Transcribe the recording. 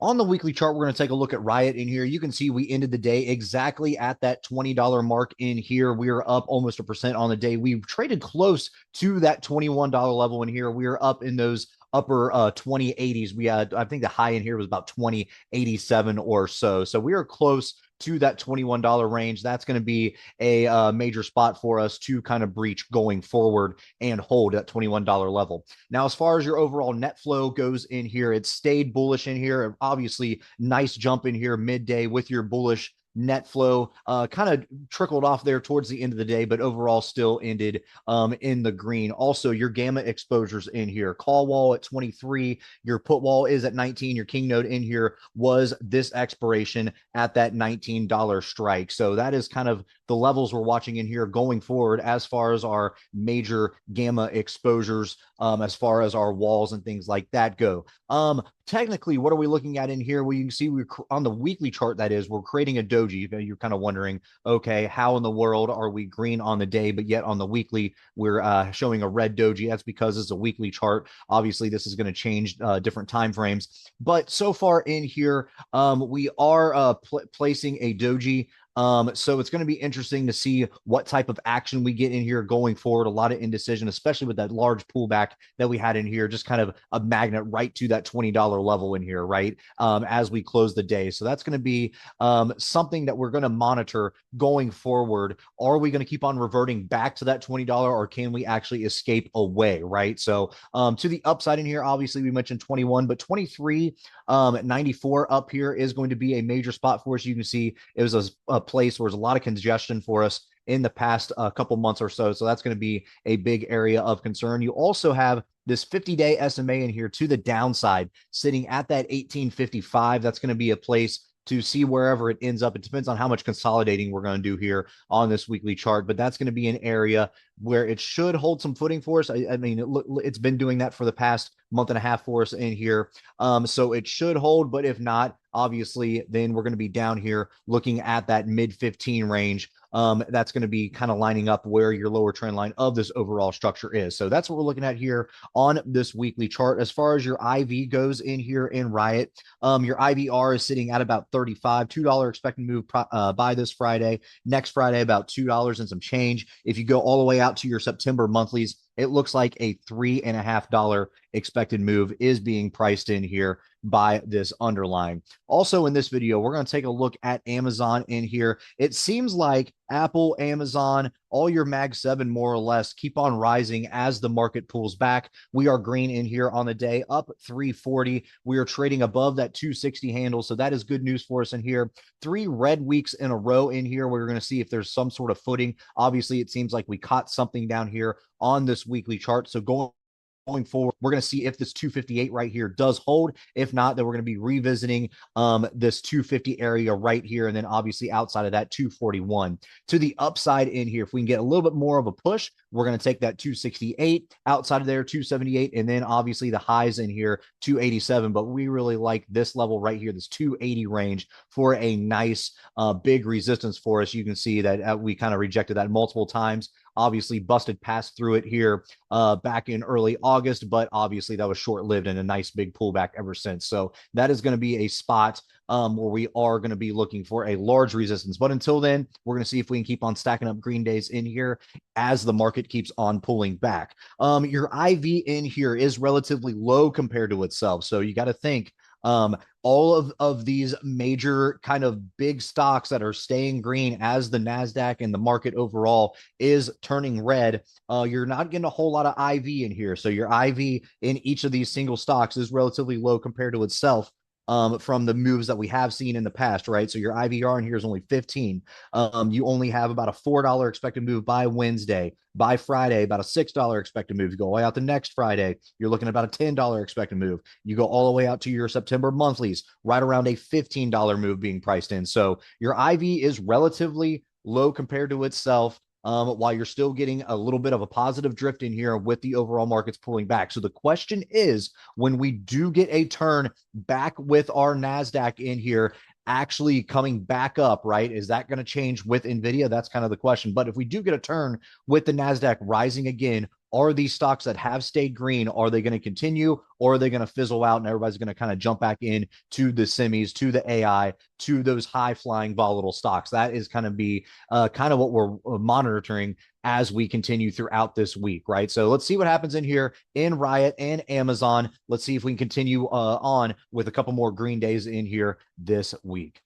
On the weekly chart, we're going to take a look at Riot in here. You can see we ended the day exactly at that $20 mark in here. We are up almost 1% on the day. We've traded close to that $21 level in here. We are up in those upper 2080s. We had, I think the high in here was about 2087 or so. So we are close to that $21 range. That's going to be a major spot for us to kind of breach going forward and hold at $21 level. Now, as far as your overall net flow goes in here, it stayed bullish in here. Obviously, nice jump in here midday with your bullish net flow, kind of trickled off there towards the end of the day, but overall still ended in the green. Also, your gamma exposures in here, call wall at 23, your put wall is at 19, your king node in here was this expiration at that $19 strike. So that is kind of the levels we're watching in here going forward as far as our major gamma exposures, as far as our walls and things like that go. Technically, what are we looking at in here? Well, you can see we're on the weekly chart, that is, we're creating a doji. You're kind of wondering, okay, how in the world are we green on the day, but yet on the weekly, we're showing a red doji? That's because it's a weekly chart. Obviously, this is going to change different time frames. But so far in here, we are placing a doji. So it's going to be interesting to see what type of action we get in here going forward. A lot of indecision, especially with that large pullback that we had in here, just kind of a magnet right to that $20 level in here, right? As we close the day. So that's going to be something that we're going to monitor going forward. Are we going to keep on reverting back to that $20 or can we actually escape away, right? So to the upside in here, obviously we mentioned 21, but 23 at 94 up here is going to be a major spot for us. You can see it was a place where there's a lot of congestion for us in the past couple months or so. So that's going to be a big area of concern. You also have this 50-day SMA in here to the downside, sitting at that 1855. That's going to be a place to see wherever it ends up. It depends on how much consolidating we're going to do here on this weekly chart, but that's going to be an area where it should hold some footing for us. I mean, it's been doing that for the past month and a half for us in here. So it should hold, but if not, obviously, then we're going to be down here looking at that mid 15 range. That's going to be kind of lining up where your lower trend line of this overall structure is. So that's what we're looking at here on this weekly chart. As far as your IV goes in here in Riot, your IVR is sitting at about 35, $2 expected move by this Friday. Next Friday, about $2 and some change. If you go all the way out to your September monthlies, it looks like a $3.50 expected move is being priced in here by this underlying. Also in this video, we're going to take a look at Amazon in here. It seems like Apple, Amazon, all your Mag 7 more or less keep on rising as the market pulls back. We are green in here on the day, up 340. We are trading above that 260 handle. So that is good news for us in here. 3 red weeks in a row in here. We're going to see if there's some sort of footing. Obviously, it seems like we caught something down here on this weekly chart. So going forward, we're going to see if this 258 right here does hold. If not, then we're going to be revisiting this 250 area right here. And then obviously outside of that 241 to the upside in here. If we can get a little bit more of a push, we're going to take that 268 outside of there, 278. And then obviously the highs in here, 287. But we really like this level right here, this 280 range for a nice big resistance for us. You can see that we kind of rejected that multiple times. Obviously busted past through it here back in early August, but obviously that was short-lived and a nice big pullback ever since. So that is going to be a spot where we are going to be looking for a large resistance. But until then, we're going to see if we can keep on stacking up green days in here as the market keeps on pulling back. Your IV in here is relatively low compared to itself. So you got to think all of these major kind of big stocks that are staying green as the NASDAQ and the market overall is turning red. You're not getting a whole lot of IV in here. So your IV in each of these single stocks is relatively low compared to itself. From the moves that we have seen in the past, right? So your IVR in here is only 15. You only have about a $4 expected move by Wednesday. By Friday, about a $6 expected move. You go all the way out to next Friday, you're looking at about a $10 expected move. You go all the way out to your September monthlies, right around a $15 move being priced in. So your IV is relatively low compared to itself. While you're still getting a little bit of a positive drift in here with the overall markets pulling back. So the question is, when we do get a turn back with our NASDAQ in here, actually coming back up, right? Is that going to change with NVIDIA? That's kind of the question. But if we do get a turn with the NASDAQ rising again, Are these stocks that have stayed green, are they going to continue, or are they going to fizzle out and everybody's going to kind of jump back in to the semis, to the AI, to those high flying volatile stocks? That is kind of be kind of what we're monitoring as we continue throughout this week, right? So let's see what happens in here in Riot and Amazon. Let's see if we can continue on with a couple more green days in here this week.